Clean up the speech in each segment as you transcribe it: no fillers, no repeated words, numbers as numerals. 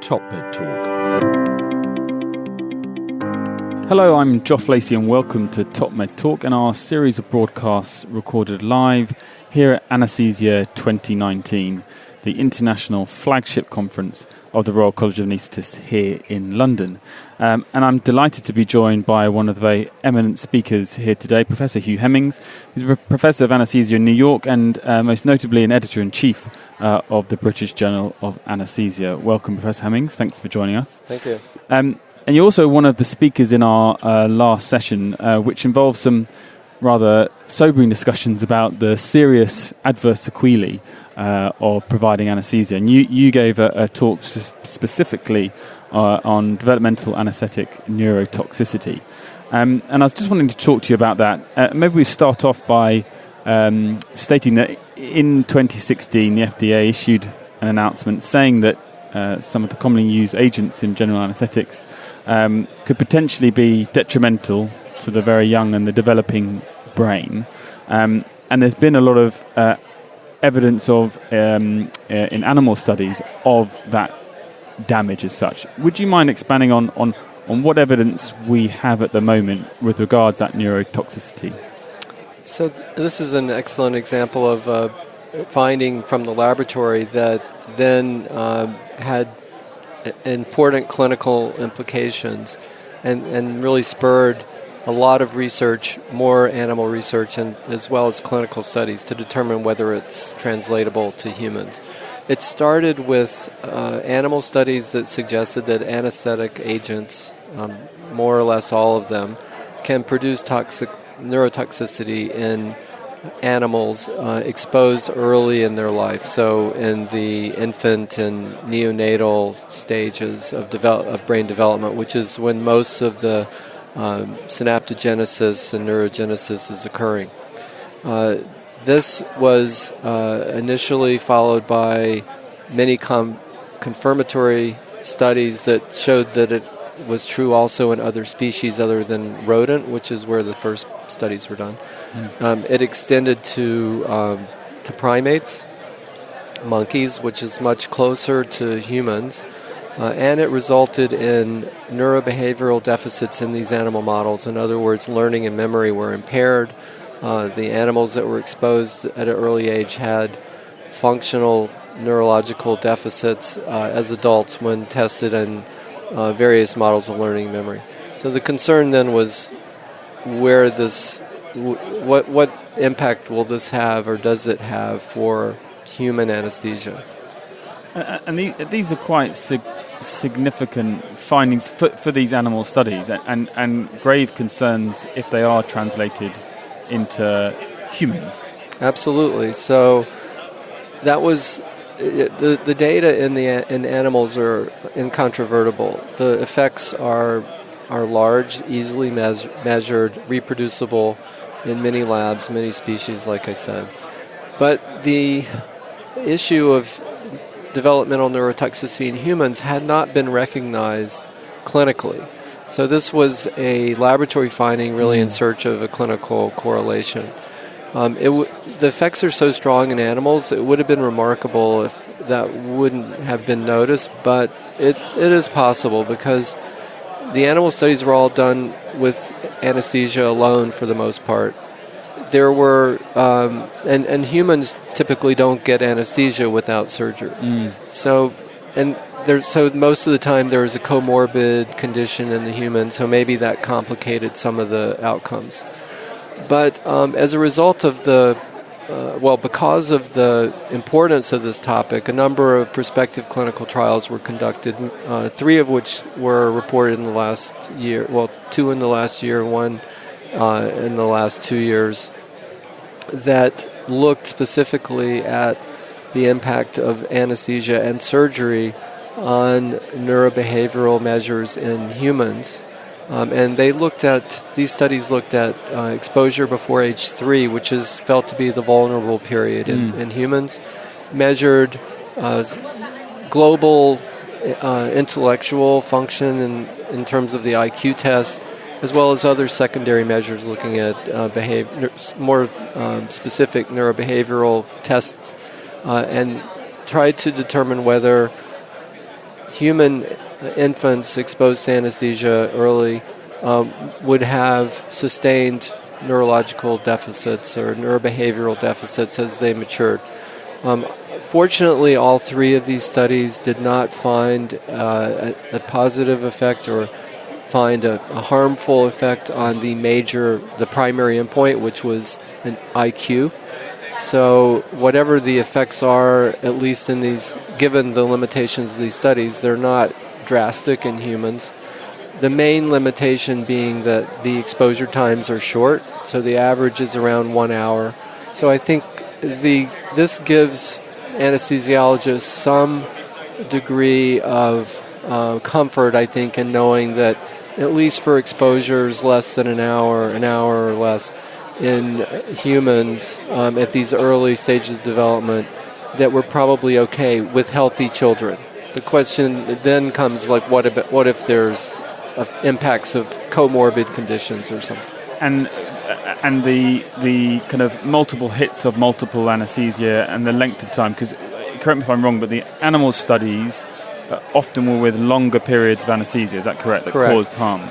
Top Med Talk. Hello, I'm Joff, Lacey, and welcome to Top Med Talk and our series of broadcasts recorded live here at Anaesthesia 2019, the international flagship conference of the Royal College of Anaesthetists here in London. And I'm delighted to be joined by one of the very eminent speakers here today, Professor Hugh Hemmings, who's a professor of anaesthesia in New York and most notably an editor-in-chief of the British Journal of Anaesthesia. Welcome, Professor Hemmings. Thanks for joining us. Thank you. And you're also one of the speakers in our last session, which involves some rather sobering discussions about the serious adverse sequelae of providing anaesthesia. And you gave a talk specifically on developmental anaesthetic neurotoxicity. And I was just wanting to talk to you about that. Maybe we start off by stating that in 2016, the FDA issued an announcement saying that some of the commonly used agents in general anaesthetics could potentially be detrimental to the very young and the developing brain. And there's been a lot of evidence of in animal studies of that damage as such. Would you mind expanding on what evidence we have at the moment with regards to that neurotoxicity? So this is an excellent example of finding from the laboratory that then had important clinical implications and really spurred a lot of research, more animal research, and as well as clinical studies to determine whether it's translatable to humans. It started with animal studies that suggested that anesthetic agents, more or less all of them, can produce neurotoxicity in animals exposed early in their life, so in the infant and neonatal stages of brain development, which is when most of the synaptogenesis and neurogenesis is occurring. This was initially followed by many confirmatory studies that showed that it was true also in other species other than rodent, which is where the first studies were done. It extended to primates, monkeys, which is much closer to humans, and it resulted in neurobehavioral deficits in these animal models. In other words, learning and memory were impaired. The animals that were exposed at an early age had functional neurological deficits as adults when tested in various models of learning and memory. So the concern then was where this, what impact will this have, or does it have, for human anesthesia? And these are quite significant findings for these animal studies, and grave concerns if they are translated into humans. Absolutely. So that was the data in animals are incontrovertible. The effects are large, easily measured, reproducible in many labs, many species, like I said. But the issue of developmental neurotoxicity in humans had not been recognized clinically. So this was a laboratory finding really in search of a clinical correlation. The effects are so strong in animals, it would have been remarkable if that wouldn't have been noticed, but it is possible because the animal studies were all done with anesthesia alone for the most part. There were, and humans typically don't get anesthesia without surgery. So most of the time there is a comorbid condition in the human, so maybe that complicated some of the outcomes. But as a result of because of the importance of this topic, a number of prospective clinical trials were conducted, 3 of which were reported in the last year, 2 in the last year, 1 in the last 2 years, that looked specifically at the impact of anesthesia and surgery on neurobehavioral measures in humans. And these studies looked at exposure before age 3, which is felt to be the vulnerable period in humans, measured global intellectual function in terms of the IQ test, as well as other secondary measures looking at more specific neurobehavioral tests, and tried to determine whether human infants exposed to anesthesia early would have sustained neurological deficits or neurobehavioral deficits as they matured. Fortunately, all three of these studies did not find a positive effect or find a harmful effect on the primary endpoint, which was an IQ. So whatever the effects are, at least in these, given the limitations of these studies, they're not drastic in humans. The main limitation being that the exposure times are short, so the average is around 1 hour. So I think this gives anesthesiologists some degree of comfort, I think, in knowing that at least for exposures less than an hour or less in humans at these early stages of development, that we're probably okay with healthy children. The question then comes, like, what if there's impacts of comorbid conditions or something? And the kind of multiple hits of multiple anesthesia and the length of time, because correct me if I'm wrong, but the animal studies often were with longer periods of anesthesia, is that correct? That caused harm?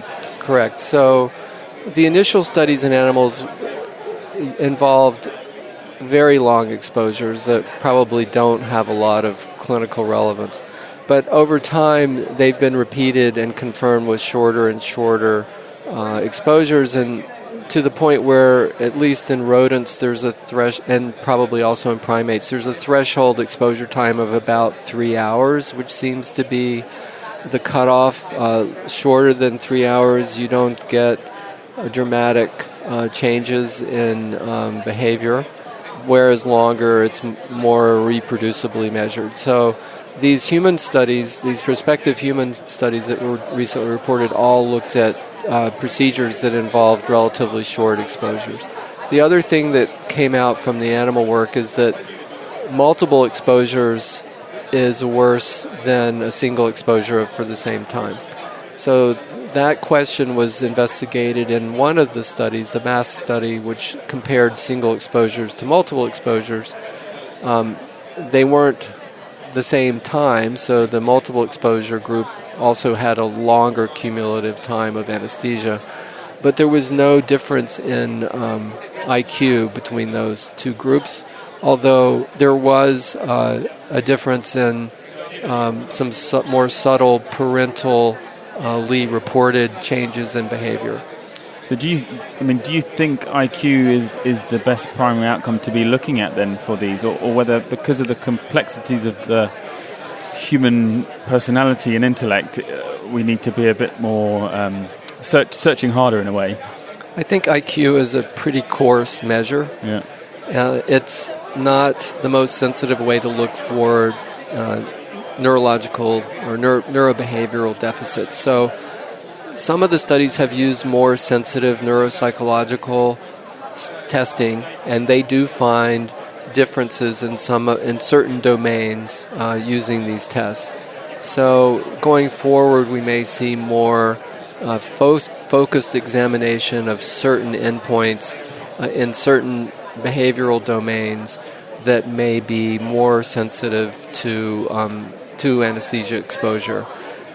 Correct. So the initial studies in animals involved very long exposures that probably don't have a lot of clinical relevance. But over time, they've been repeated and confirmed with shorter and shorter exposures, and to the point where, at least in rodents, there's a and probably also in primates, there's a threshold exposure time of about 3 hours, which seems to be the cutoff. Shorter than 3 hours, you don't get dramatic changes in behavior, whereas longer, it's more reproducibly measured. So these human studies, these prospective human studies that were recently reported, all looked at procedures that involved relatively short exposures. The other thing that came out from the animal work is that multiple exposures is worse than a single exposure for the same time. So that question was investigated in one of the studies, the MASS study, which compared single exposures to multiple exposures. They weren't the same time, so the multiple exposure group also had a longer cumulative time of anesthesia, but there was no difference in IQ between those two groups, although there was a difference in some more subtle parentally reported changes in behavior. So do you think IQ is the best primary outcome to be looking at then for these, or whether, because of the complexities of the human personality and intellect, we need to be a bit more searching harder in a way? I think IQ is a pretty coarse measure. Yeah. It's not the most sensitive way to look for neurological or neurobehavioral deficits. So some of the studies have used more sensitive neuropsychological testing, and they do find differences in certain domains using these tests. So going forward, we may see more focused examination of certain endpoints in certain behavioral domains that may be more sensitive to anesthesia exposure.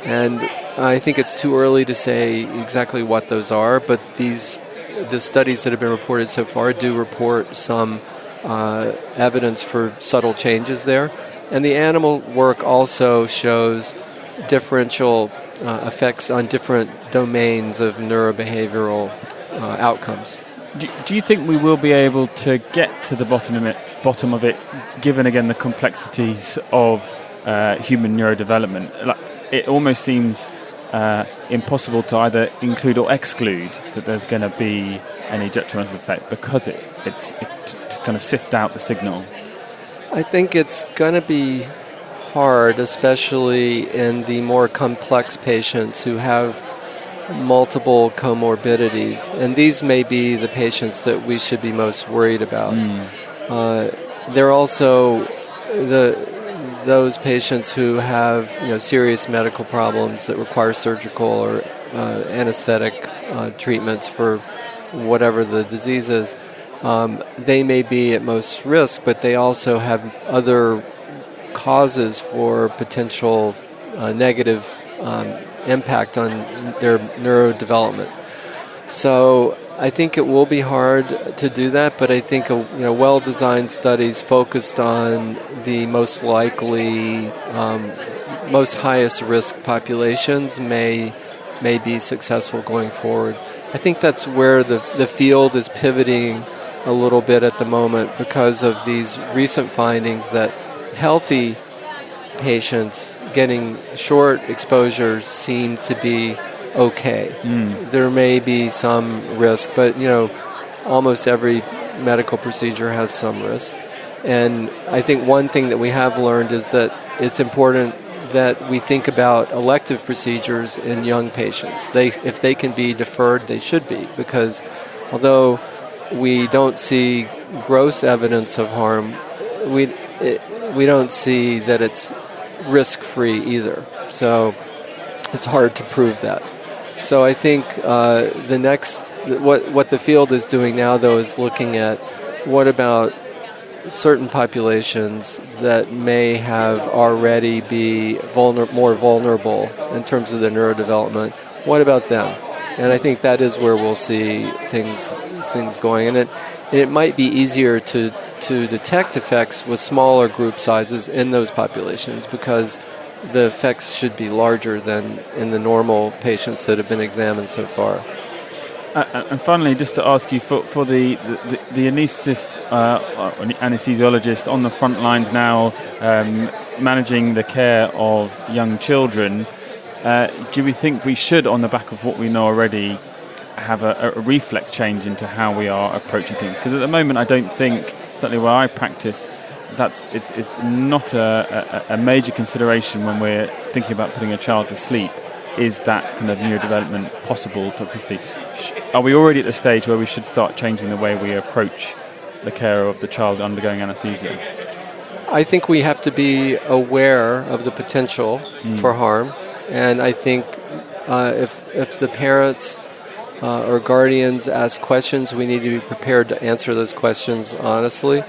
And I think it's too early to say exactly what those are, but the studies that have been reported so far do report some evidence for subtle changes there. And the animal work also shows differential effects on different domains of neurobehavioral outcomes. Do you think we will be able to get to the bottom of it, given again the complexities of human neurodevelopment? It almost seems impossible to either include or exclude that there's going to be any detrimental effect, because it's to kind of sift out the signal. I think it's going to be hard, especially in the more complex patients who have multiple comorbidities, and these may be the patients that we should be most worried about. There are also those patients who have serious medical problems that require surgical or anesthetic treatments for whatever the disease is. They may be at most risk, but they also have other causes for potential negative impact on their neurodevelopment. So I think it will be hard to do that, but I think well-designed studies focused on the most likely, most highest risk populations may be successful going forward. I think that's where the field is pivoting a little bit at the moment because of these recent findings that healthy patients getting short exposures seem to be okay. There may be some risk, but almost every medical procedure has some risk. And I think one thing that we have learned is that it's important that we think about elective procedures in young patients. If they can be deferred, they should be, because although we don't see gross evidence of harm, we don't see that it's risk-free either. So it's hard to prove that. So I think what the field is doing now, though, is looking at what about certain populations that may have already be more vulnerable in terms of their neurodevelopment. What about them? And I think that is where we'll see things going. And it might be easier to detect effects with smaller group sizes in those populations because the effects should be larger than in the normal patients that have been examined so far. And finally, just to ask you, for the anaesthetist, anesthesiologist on the front lines now, managing the care of young children, do we think we should, on the back of what we know already, have a reflex change into how we are approaching things? Because at the moment, I don't think, certainly where I practice, it's not a major consideration when we're thinking about putting a child to sleep. Is that kind of neurodevelopment possible toxicity? Are we already at the stage where we should start changing the way we approach the care of the child undergoing anesthesia? I think we have to be aware of the potential for harm, and I think if the parents or guardians ask questions, we need to be prepared to answer those questions honestly,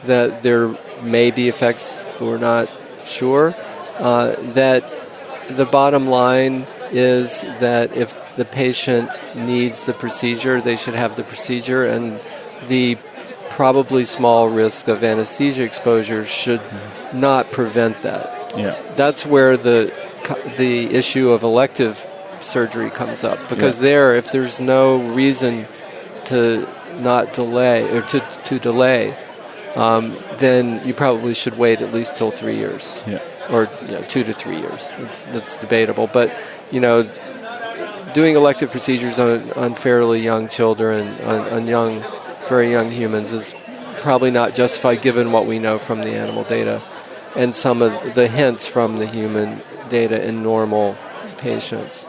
that there may be effects, but we're not sure. That the bottom line is that if the patient needs the procedure, they should have the procedure, and the probably small risk of anesthesia exposure should not prevent that. Yeah. That's where the issue of elective surgery comes up, because there, if there's no reason to not delay or to delay, then you probably should wait at least till 3 years, or 2 to 3 years. That's debatable, but doing elective procedures on fairly young children, on very young humans, is probably not justified given what we know from the animal data and some of the hints from the human data in normal patients.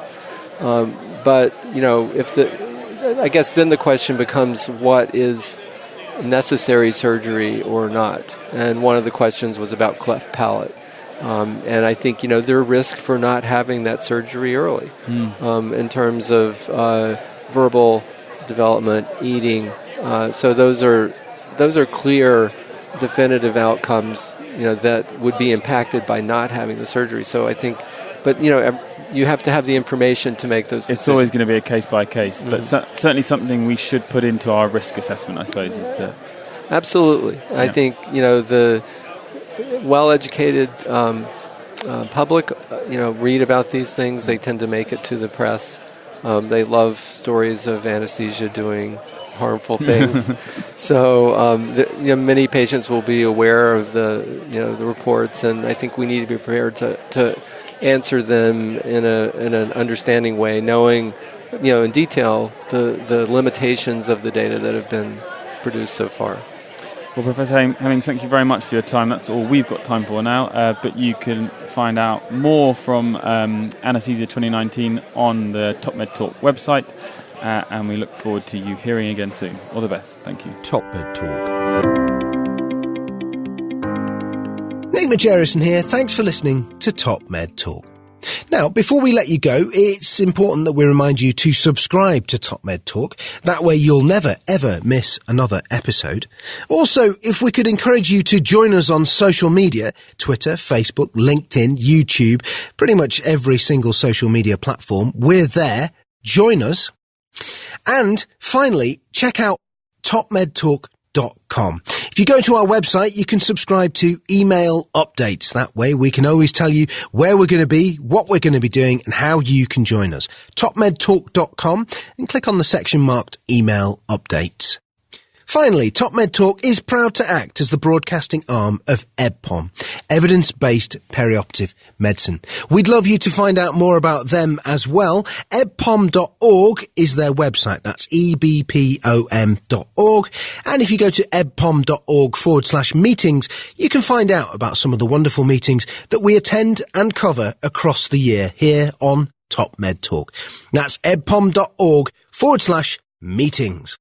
But I guess then the question becomes, what is necessary surgery or not? And one of the questions was about cleft palate. And I think, there are risks for not having that surgery early in terms of verbal development, eating. So those are clear, definitive outcomes, that would be impacted by not having the surgery. So I think, but, you have to have the information to make those decisions. It's always going to be a case-by-case, but certainly something we should put into our risk assessment, I suppose, is the... Absolutely. Yeah. I think, the well-educated public, read about these things. They tend to make it to the press. They love stories of anesthesia doing harmful things. So, many patients will be aware of the reports, and I think we need to be prepared to answer them in an understanding way, knowing, in detail the limitations of the data that have been produced so far. Well, Professor Hemmings, thank you very much for your time. That's all we've got time for now, but you can find out more from Anaesthesia 2019 on the TopMed Talk website, and we look forward to you hearing again soon. All the best. Thank you. TopMed Talk. Nick Majerison here. Thanks for listening to TopMed Talk. Now, before we let you go, it's important that we remind you to subscribe to Top Med Talk. That way you'll never, ever miss another episode. Also, if we could encourage you to join us on social media, Twitter, Facebook, LinkedIn, YouTube, pretty much every single social media platform, we're there. Join us. And finally, check out topmedtalk.com. If you go to our website, you can subscribe to email updates. That way we can always tell you where we're going to be, what we're going to be doing, and how you can join us. topmedtalk.com and click on the section marked email updates. Finally, Top Med Talk is proud to act as the broadcasting arm of EBPOM, Evidence-Based Perioperative Medicine. We'd love you to find out more about them as well. ebpom.org is their website. That's ebpom.org. And if you go to ebpom.org/meetings, you can find out about some of the wonderful meetings that we attend and cover across the year here on Top Med Talk. That's ebpom.org/meetings.